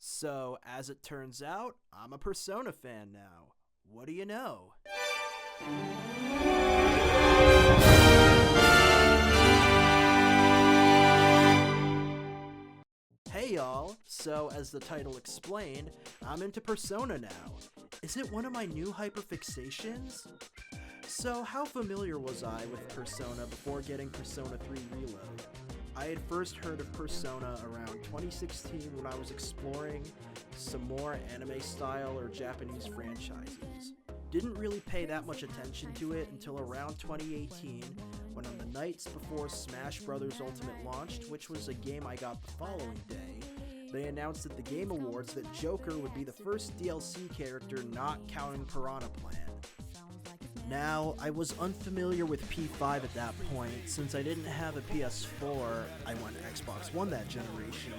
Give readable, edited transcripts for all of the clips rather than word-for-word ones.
So, as it turns out, I'm a Persona fan now. What do you know? Hey y'all! So, as the title explained, I'm into Persona now. Is it one of my new hyperfixations? So, how familiar was I with Persona before getting Persona 3 Reload? I had first heard of Persona around 2016 when I was exploring some more anime-style or Japanese franchises. Didn't really pay that much attention to it until around 2018, when on the nights before Smash Bros. Ultimate launched, which was a game I got the following day, they announced at the Game Awards that Joker would be the first DLC character not counting Piranha Plant. Now, I was unfamiliar with P5 at that point, since I didn't have a PS4, I went Xbox One that generation,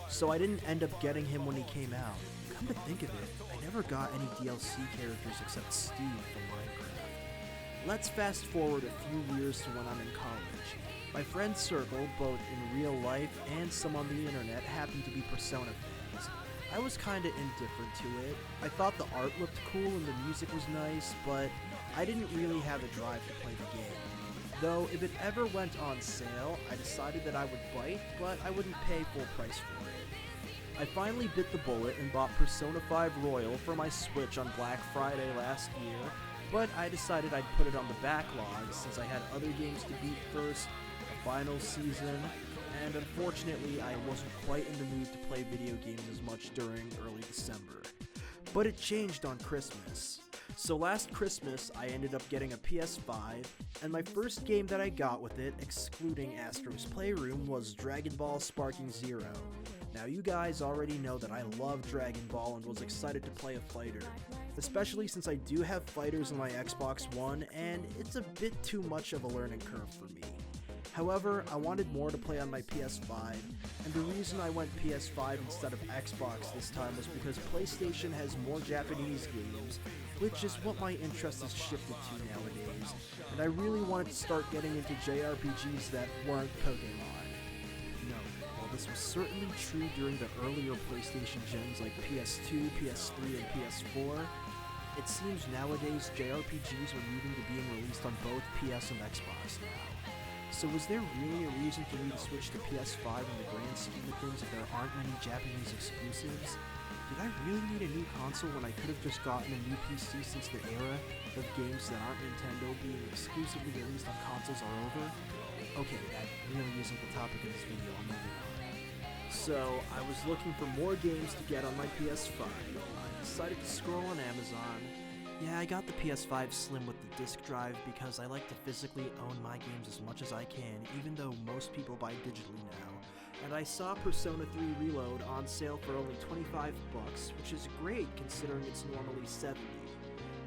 so I didn't end up getting him when he came out. Come to think of it, I never got any DLC characters except Steve from Minecraft. Let's fast forward a few years to when I'm in college. My friend circle, both in real life and some on the internet, happened to be Persona fans. I was kinda indifferent to it. I thought the art looked cool and the music was nice, but I didn't really have a drive to play the game. Though, if it ever went on sale, I decided that I would bite, but I wouldn't pay full price for it. I finally bit the bullet and bought Persona 5 Royal for my Switch on Black Friday last year, but I decided I'd put it on the backlog since I had other games to beat first, a final season, and unfortunately I wasn't quite in the mood to play video games as much during early December. But it changed on Christmas. So last Christmas, I ended up getting a PS5, and my first game that I got with it, excluding Astro's Playroom, was Dragon Ball Sparking Zero. Now you guys already know that I love Dragon Ball and was excited to play a fighter, especially since I do have fighters on my Xbox One, and it's a bit too much of a learning curve for me. However, I wanted more to play on my PS5, and the reason I went PS5 instead of Xbox this time was because PlayStation has more Japanese games, which is what my interest has shifted to nowadays, and I really wanted to start getting into JRPGs that weren't Pokemon. No, while this was certainly true during the earlier PlayStation gens like PS2, PS3, and PS4, it seems nowadays JRPGs are moving to being released on both PS and Xbox now. So was there really a reason for me to switch to PS5 in the grand scheme of things if there aren't many Japanese exclusives? Did I really need a new console when I could have just gotten a new PC since the era of games that aren't Nintendo being exclusively released on consoles are over? Okay, that really isn't the topic of this video, I'm moving on. So, I was looking for more games to get on my PS5. I decided to scroll on Amazon. Yeah, I got the PS5 Slim with the disc drive because I like to physically own my games as much as I can, even though most people buy digitally now. And I saw Persona 3 Reload on sale for only $25, which is great considering it's normally $70.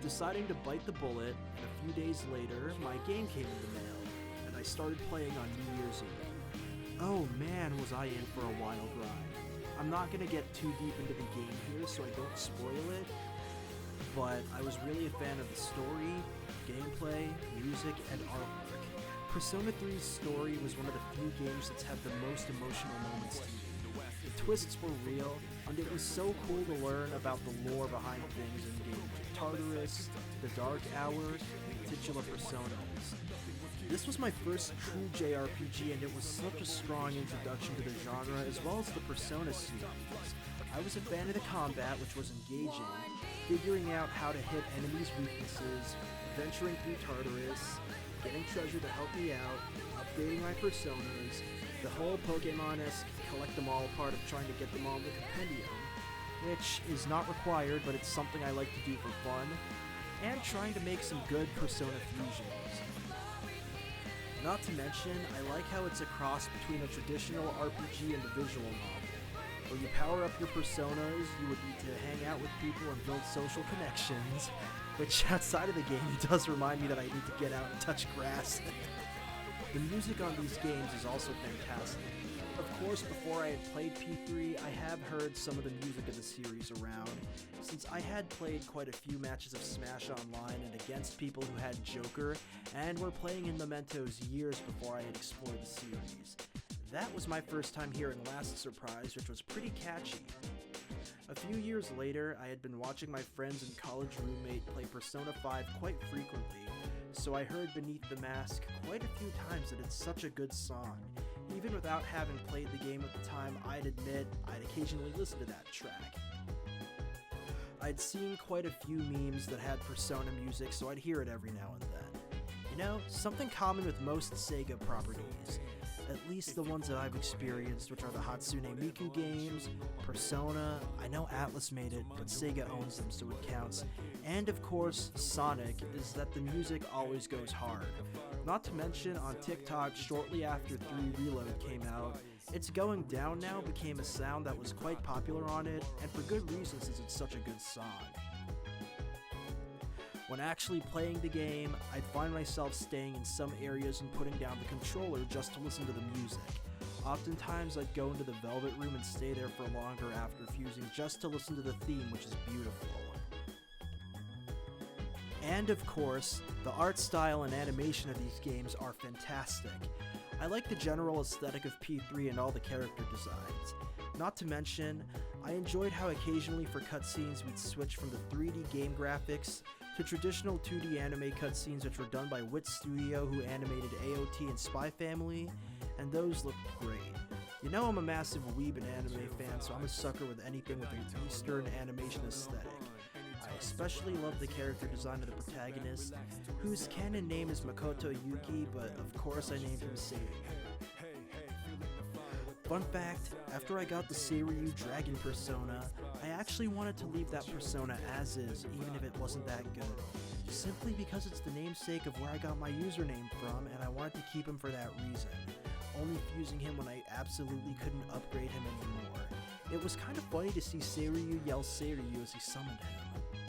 Deciding to bite the bullet, and a few days later, my game came in the mail, and I started playing on New Year's Eve. Oh man, was I in for a wild ride. I'm not gonna get too deep into the game here so I don't spoil it, but I was really a fan of the story, gameplay, music, and artwork. Persona 3's story was one of the few games that's had the most emotional moments to me. The twists were real, and it was so cool to learn about the lore behind things in games like Tartarus, The Dark Hour, and titular Personas. This was my first true JRPG, and it was such a strong introduction to the genre as well as the Persona series. I was a fan of the combat, which was engaging, figuring out how to hit enemies' weaknesses, adventuring through Tartarus, getting treasure to help me out, updating my personas, the whole Pokemon-esque collect-them-all part of trying to get them all in the compendium, which is not required, but it's something I like to do for fun, and trying to make some good Persona fusions. Not to mention, I like how it's a cross between a traditional RPG and a visual novel. When you power up your personas, you would need to hang out with people and build social connections, which outside of the game does remind me that I need to get out and touch grass. The music on these games is also fantastic. Of course, before I had played P3, I have heard some of the music of the series around, since I had played quite a few matches of Smash Online and against people who had Joker, and were playing in Mementos years before I had explored the series. That was my first time hearing Last Surprise, which was pretty catchy. A few years later, I had been watching my friends and college roommate play Persona 5 quite frequently, so I heard Beneath the Mask quite a few times that it's such a good song. Even without having played the game at the time, I'd admit I'd occasionally listen to that track. I'd seen quite a few memes that had Persona music, so I'd hear it every now and then. You know, something common with most Sega properties, at least the ones that I've experienced, which are the Hatsune Miku games, Persona, I know Atlas made it, but Sega owns them so it counts, and of course, Sonic, is that the music always goes hard. Not to mention, on TikTok, shortly after 3 Reload came out, It's Going Down Now became a sound that was quite popular on it, and for good reason since it's such a good song. When actually playing the game, I'd find myself staying in some areas and putting down the controller just to listen to the music. Oftentimes I'd go into the Velvet Room and stay there for longer after fusing just to listen to the theme, which is beautiful. And of course, the art style and animation of these games are fantastic. I like the general aesthetic of P3 and all the character designs. Not to mention, I enjoyed how occasionally for cutscenes we'd switch from the 3D game graphics to traditional 2D anime cutscenes which were done by Wit Studio, who animated AOT and Spy Family, and those looked great. You know I'm a massive weeb and anime fan, so I'm a sucker with anything with an Eastern animation aesthetic. I especially love the character design of the protagonist, whose canon name is Makoto Yuki, but of course I named him Seiryu. Fun fact, after I got the Seiryu Dragon persona, I actually wanted to leave that persona as is, even if it wasn't that good. Simply because it's the namesake of where I got my username from, and I wanted to keep him for that reason. Only fusing him when I absolutely couldn't upgrade him anymore. It was kind of funny to see Seiryu yell Seiryu as he summoned him.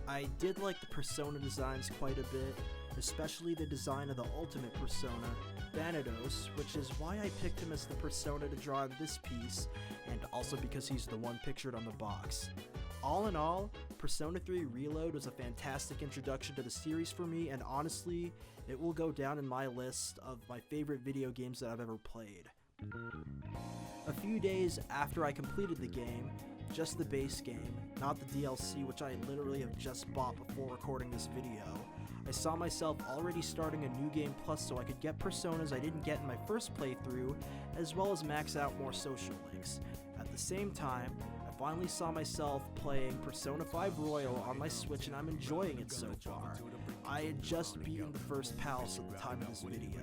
I did like the persona designs quite a bit, especially the design of the ultimate persona, Thanatos, which is why I picked him as the persona to draw in this piece, and also because he's the one pictured on the box. All in all, Persona 3 Reload was a fantastic introduction to the series for me, and honestly, it will go down in my list of my favorite video games that I've ever played. A few days after I completed the game, just the base game, not the DLC, which I literally have just bought before recording this video, I saw myself already starting a New Game Plus so I could get personas I didn't get in my first playthrough, as well as max out more social links. At the same time, I finally saw myself playing Persona 5 Royal on my Switch, and I'm enjoying it so far. I had just beaten the first palace at the time of this video.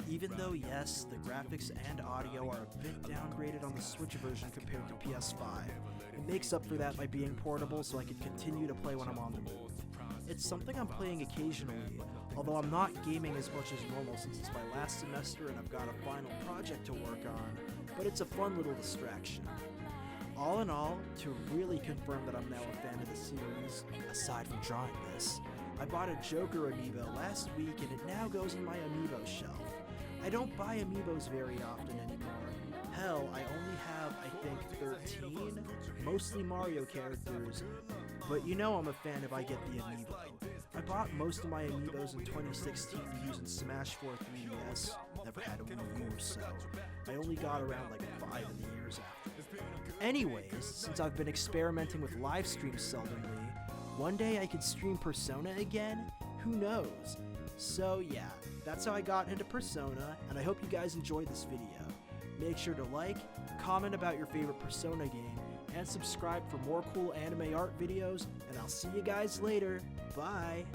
Even though yes, the graphics and audio are a bit downgraded on the Switch version compared to PS5, it makes up for that by being portable so I can continue to play when I'm on the move. It's something I'm playing occasionally, although I'm not gaming as much as normal since it's my last semester and I've got a final project to work on, but it's a fun little distraction. All in all, to really confirm that I'm now a fan of the series, aside from drawing this, I bought a Joker amiibo last week and it now goes in my amiibo shelf. I don't buy amiibos very often anymore. Hell, I only have, I think, 13, mostly Mario characters, but you know I'm a fan if I get the amiibo. I bought most of my amiibos in 2016 to use in Smash 4 3DS, never had a Wii U, so I only got around like 5 in the years after. Anyways, since I've been experimenting with live streams seldomly, one day I could stream Persona again? Who knows? So yeah, that's how I got into Persona, and I hope you guys enjoyed this video. Make sure to like, comment about your favorite Persona game, and subscribe for more cool anime art videos, and I'll see you guys later. Bye!